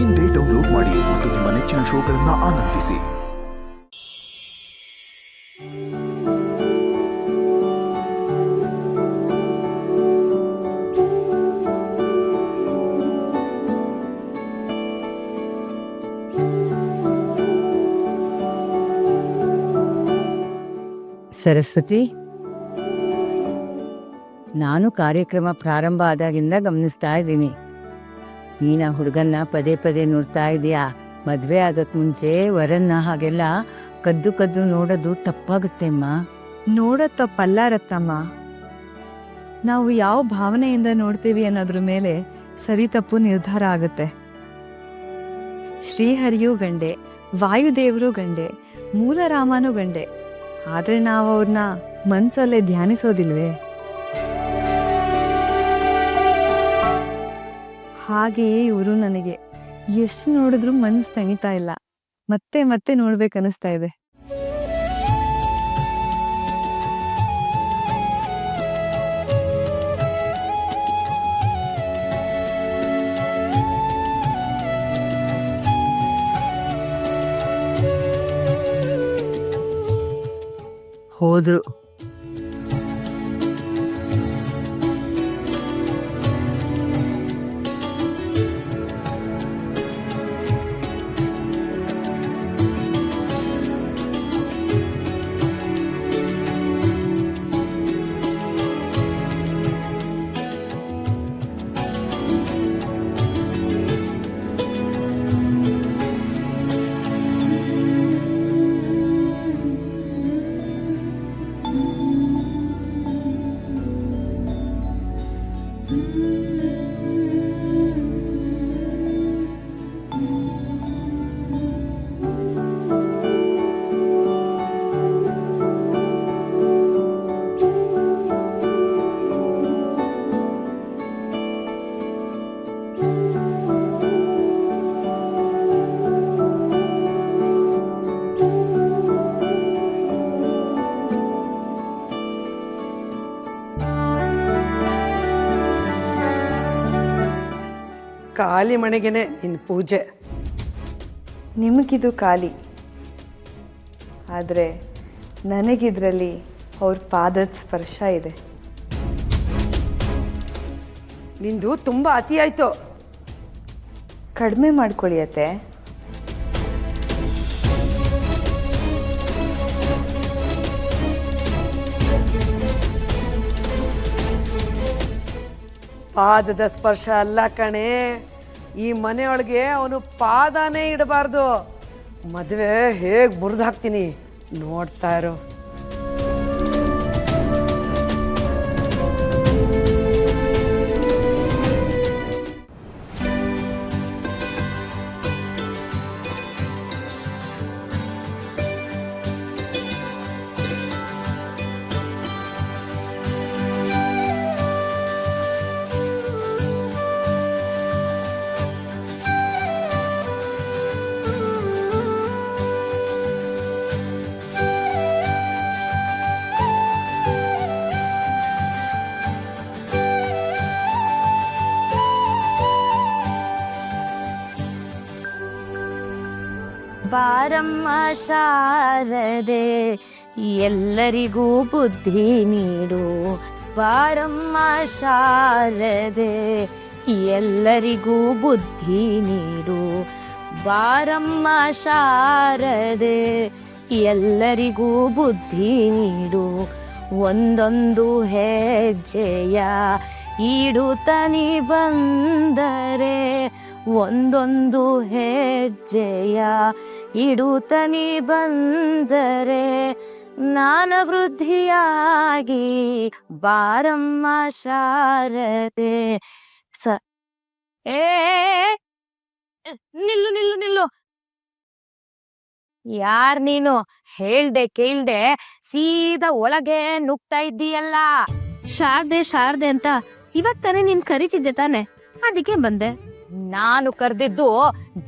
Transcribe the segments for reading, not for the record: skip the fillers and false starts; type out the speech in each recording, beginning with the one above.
ಇಂದೇ ಡೌನ್ಲೋಡ್ ಮಾಡಿ ಮತ್ತು ನಿಮ್ಮ ನೆಚ್ಚಿನ ಶೋಗಳನ್ನು ಆನಂದಿಸಿ. ಸರಸ್ವತಿ, ನಾನು ಕಾರ್ಯಕ್ರಮ ಪ್ರಾರಂಭ ಆದಾಗಿಂದ ಗಮನಿಸ್ತಾ ಇದ್ದೀನಿ. ನೀನು ಆ ಹುಡುಗನ್ನ ಪದೇ ಪದೇ ನೋಡ್ತಾ ಇದೀಯಾ. ಮದುವೆ ಆಗಕ್ ಮುಂಚೆ ವರನ್ನ ಹಾಗೆಲ್ಲ ಕದ್ದು ಕದ್ದು ನೋಡೋದು ತಪ್ಪಾಗುತ್ತೆ ಅಮ್ಮ. ನೋಡೋದ್ ತಪ್ಪಲ್ಲ ರತ್ತಮ್ಮ. ನಾವು ಯಾವ ಭಾವನೆಯಿಂದ ನೋಡ್ತೀವಿ ಅನ್ನೋದ್ರ ಮೇಲೆ ಸರಿ ತಪ್ಪು ನಿರ್ಧಾರ ಆಗುತ್ತೆ. ಶ್ರೀಹರಿಯೂ ಗಂಡೆ, ವಾಯುದೇವರು ಗಂಡೆ, ಮೂಲ ರಾಮನೂ ಗಂಡೆ. ಆದ್ರೆ ನಾವು ಅವ್ರನ್ನ ಮನ್ಸಲ್ಲೇ ಧ್ಯಾನಿಸೋದಿಲ್ವೇ? ಹಾಗೆಯೇ ಇವರು ನನಗೆ ಎಷ್ಟು ನೋಡಿದ್ರು ಮನ್ಸು ತಣಿತಾ ಇಲ್ಲ. ಮತ್ತೆ ಮತ್ತೆ ನೋಡ್ಬೇಕನ್ನಿಸ್ತಾ ಇದೆ. ಹೋದ್ರು. ಖಾಲಿ ಮನೆಗೇನೆ ನಿನ್ನ ಪೂಜೆ. ನಿಮಗಿದು ಖಾಲಿ, ಆದರೆ ನನಗಿದ್ರಲ್ಲಿ ಅವ್ರ ಪಾದದ ಸ್ಪರ್ಶ ಇದೆ. ನಿಂದು ತುಂಬ ಅತಿ ಆಯಿತು. ಕಡಿಮೆ ಮಾಡ್ಕೊಳ್ಳಿಯತ್ತೆ. ಪಾದದ ಸ್ಪರ್ಶ ಅಲ್ಲ ಕಣೆ, ಈ ಮನೆಯೊಳಗೆ ಅವನು ಪಾದನೇ ಇಡಬಾರ್ದು. ಮದುವೆ ಹೇಗೆ ಮುರಿದು ಹಾಕ್ತೀನಿ ನೋಡ್ತಾ ಇರೋ. ಬಾರಮ್ಮ ಶಾರದೆ ಎಲ್ಲರಿಗೂ ಬುದ್ಧಿ ನೀಡು. ಬಾರಮ್ಮ ಶಾರದೆ ಎಲ್ಲರಿಗೂ ಬುದ್ಧಿ ನೀಡು. ಬಾರಮ್ಮ ಶಾರದೆ ಎಲ್ಲರಿಗೂ ಬುದ್ಧಿ ನೀಡು. ಒಂದೊಂದು ಹೆಜ್ಜೆಯ ಇಡುತ್ತನಿ ಬಂದರೆ, ಒಂದೊಂದು ಹೆಜ್ಜೆಯ ಇಡುತ್ತನಿ ಬಂದರೆ ಜ್ಞಾನ ವೃದ್ಧಿಯಾಗಿ ಬಾರಮ್ಮ ಶಾರದೆ. ಏ ನಿಲ್ಲು ನಿಲ್ಲು ನಿಲ್ಲು. ಯಾರ್ ನೀನು? ಹೇಳ್ದೆ ಕೇಳ್ದೆ ಸೀದಾ ಒಳಗೆ ನುಗ್ತಾ ಇದ್ದೀಯಲ್ಲ. ಶಾರದೆ ಶಾರದೆ ಅಂತ ಇವಾಗ ತಾನೇ ನೀನ್ ಕರಿತಿದ್ದೆ ತಾನೆ, ಅದಕ್ಕೆ ಬಂದೆ. ನಾನು ಕರೆದಿದ್ದು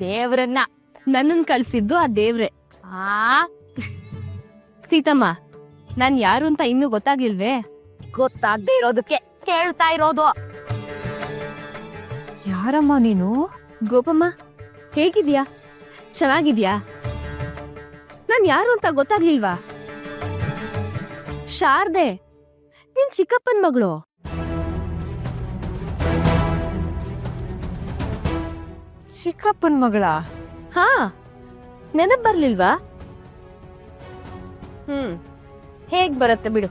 ದೇವ್ರನ್ನ, ನನ್ನನ್ ಕಳ್ಸಿದ್ದು ಆ ದೇವ್ರೆ. ಸೀತಮ್ಮ, ನಾನ್ ಯಾರು ಅಂತ ಇನ್ನೂ ಗೊತ್ತಾಗಿಲ್ವೇ? ಗೊತ್ತಾಗದೆ ಇರೋದಕ್ಕೆ ಕೇಳ್ತಾ ಇರೋದು. ಯಾರಮ್ಮ ನೀನು? ಗೋಪಮ್ಮ, ಹೇಗಿದ್ಯಾ? ಚೆನ್ನಾಗಿದ್ಯಾ? ನಾನ್ ಯಾರು ಅಂತ ಗೊತ್ತಾಗ್ಲಿಲ್ವಾ? ಶಾರದೆ, ನಿನ್ ಚಿಕ್ಕಪ್ಪನ್ ಮಗಳು. ಚಿಕ್ಕಪ್ಪನ ಮಗಳ? ಹಾ, ನೆನಪ್ ಬರ್ಲಿಲ್ವಾ? ಹೇಗ್ ಬರತ್ತೆ ಬಿಡು.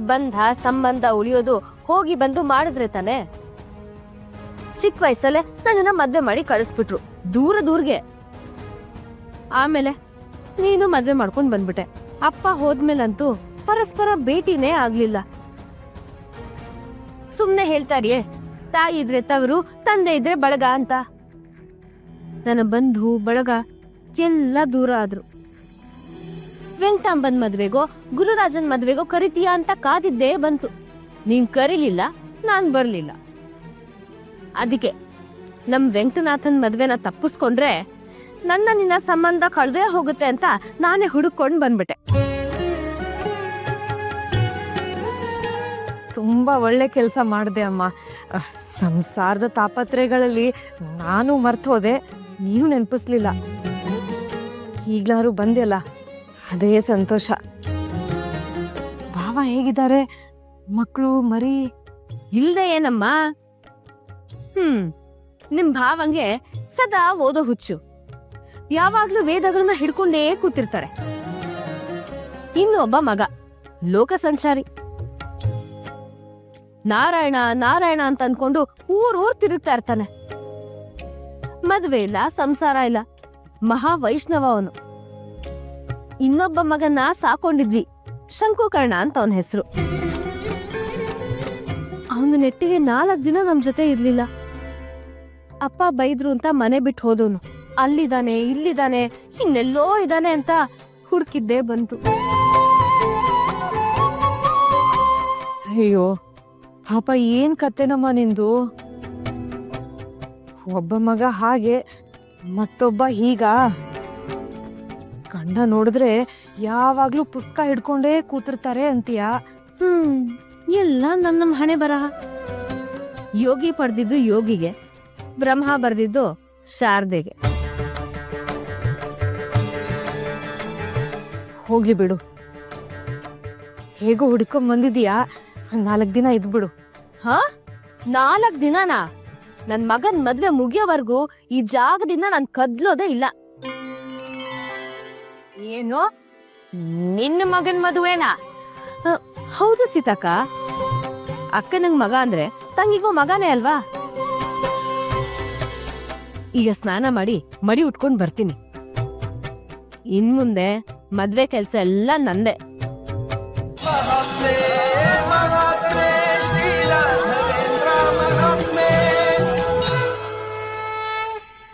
ಬಂಧ ಸಂಬಂಧ ಉಳಿಯೋದು ಹೋಗಿ ಬಂದು ಮಾಡಿದ್ರೆ ತಾನೆ. ಚಿಕ್ಕ ವಯಸ್ಸಲ್ಲೇ ನನ್ನನ್ನ ಮದ್ವೆ ಮಾಡಿ ಕಳಿಸ್ಬಿಟ್ರು ದೂರ್ಗೆ. ಆಮೇಲೆ ನೀನು ಮದ್ವೆ ಮಾಡ್ಕೊಂಡ್ ಬಂದ್ಬಿಟ್ಟೆ. ಅಪ್ಪ ಹೋದ್ಮೇಲಂತೂ ಪರಸ್ಪರ ಭೇಟಿನೇ ಆಗ್ಲಿಲ್ಲ. ಸುಮ್ನೆ ಹೇಳ್ತಾರಿಯೇ, ತಾಯಿ ಇದ್ರೆ ತವರು, ತಂದೆ ಇದ್ರೆ ಬಳಗ ಅಂತ. ನನ್ನ ಬಂಧು ಬಳಗ ಎಲ್ಲ ದೂರ ಆದ್ರು. ವೆಂಕಟಾಂಬನ್ ಮದ್ವೆಗೋ ಗುರುರಾಜನ್ ಮದ್ವೆಗೋ ಕರಿತೀಯಾ ಅಂತ ಕಾದಿದ್ದೇ ಬಂತು. ನೀನ್ ಕರೀಲಿಲ್ಲ, ನಾನ್ ಬರ್ಲಿಲ್ಲ. ಅದಕ್ಕೆ ನಮ್ ವೆಂಕಟನಾಥನ್ ಮದ್ವೆನ ತಪ್ಪಿಸ್ಕೊಂಡ್ರೆ ನಿನ್ನ ಸಂಬಂಧ ಕಳ್ದೇ ಹೋಗುತ್ತೆ ಅಂತ ನಾನೇ ಹುಡುಕೊಂಡ್ ಬಂದ್ಬಿಟ್ಟೆ. ತುಂಬಾ ಒಳ್ಳೆ ಕೆಲಸ ಮಾಡಿದೆ ಅಮ್ಮ. ಸಂಸಾರದ ತಾಪತ್ರೆಗಳಲ್ಲಿ ನಾನು ಮರ್ತೋದೆ, ನೀನು ನೆನಪಿಸ್ಲಿಲ್ಲ. ಈಗ್ಲಾರು ಬಂದ್ಯಲ್ಲ, ಅದೇ ಸಂತೋಷ. ಭಾವ ಹೇಗಿದ್ದಾರೆ? ಮಕ್ಕಳು ಮರಿ? ಇಲ್ದೆ ಏನಮ್ಮ. ನಿಮ್ ಭಾವಂಗೆ ಸದಾ ಓದೋ ಹುಚ್ಚು. ಯಾವಾಗ್ಲೂ ವೇದಗಳನ್ನ ಹಿಡ್ಕೊಂಡೇ ಕೂತಿರ್ತಾರೆ. ಇನ್ನೊಬ್ಬ ಮಗ ಲೋಕ ಸಂಚಾರಿ. ನಾರಾಯಣ ನಾರಾಯಣ ಅಂತ ಅನ್ಕೊಂಡು ಊರ್ ತಿರುಗ್ತಾ ಇರ್ತಾನೆ. ಮದ್ವೆ ಇಲ್ಲ, ಸಂಸಾರ ಇಲ್ಲ, ಮಹಾ ವೈಷ್ಣವ ಅವನು. ಇನ್ನೊಬ್ಬ ಮಗನ್ನ ಸಾಕೊಂಡಿದ್ವಿ, ಶಂಕುಕರ್ಣ ಅಂತ ಅವನ ಹೆಸರು. ಅವನು ನೆಟ್ಟಿಗೆ 4 ದಿನ ನಮ್ ಜೊತೆ ಇರ್ಲಿಲ್ಲ. ಅಪ್ಪ ಬೈದ್ರು ಅಂತ ಮನೆ ಬಿಟ್ಟು ಹೋದವನು. ಅಲ್ಲಿದ್ದಾನೆ, ಇಲ್ಲಿದ್ದಾನೆ, ಇನ್ನೆಲ್ಲೋ ಇದ್ದಾನೆ ಅಂತ ಹುಡುಕಿದ್ದೇ ಬಂತು. ಅಯ್ಯೋ ಪಾಪ, ಏನ್ ಕತೆನಮ್ಮ ನಿಂದು. ಒಬ್ಬ ಮಗ ಹಾಗೆ, ಮತ್ತೊಬ್ಬ ಹೀಗ. ಗಂಡ ನೋಡಿದ್ರೆ ಯಾವಾಗ್ಲೂ ಪುಸ್ತಕ ಹಿಡ್ಕೊಂಡೇ ಕೂತಿರ್ತಾರೆ ಅಂತೀಯ. ಎಲ್ಲ ನಮ್ಮ ಹಣೆ ಬರಹ. ಯೋಗಿ ಪಡೆದಿದ್ದು ಯೋಗಿಗೆ, ಬ್ರಹ್ಮ ಬರ್ದಿದ್ದು ಶಾರದೆಗೆ. ಹೋಗ್ಲಿ ಬಿಡು, ಹೇಗೋ ಹುಡ್ಕೊಂಡ್ ಬಂದಿದೀಯಾ, 4 ದಿನ ಇದ್ಬಿಡು. ಹಾ, 4 ದಿನನಾ? ನನ್ ಮಗನ್ ಮದ್ವೆ ಮುಗಿಯೋವರೆಗೂ ಈ ಜಾಗದಿಂದ ನಾನ್ ಕದ್ಲೋದೇ ಇಲ್ಲ. ಏನು, ನಿನ್ನ ಮಗನ್ ಮದುವೆನಾ? ಹೌದು ಸೀತಕ್ಕ. ಅಕ್ಕನಂಗ್ ಮಗ ಅಂದ್ರೆ ತಂಗಿಗೂ ಮಗನೇ ಅಲ್ವಾ? ಈಗ ಸ್ನಾನ ಮಾಡಿ ಮಡಿ ಉಟ್ಕೊಂಡ್ ಬರ್ತೀನಿ. ಇನ್ಮುಂದೆ ಮದ್ವೆ ಕೆಲ್ಸ ಎಲ್ಲ ನಂದೆ.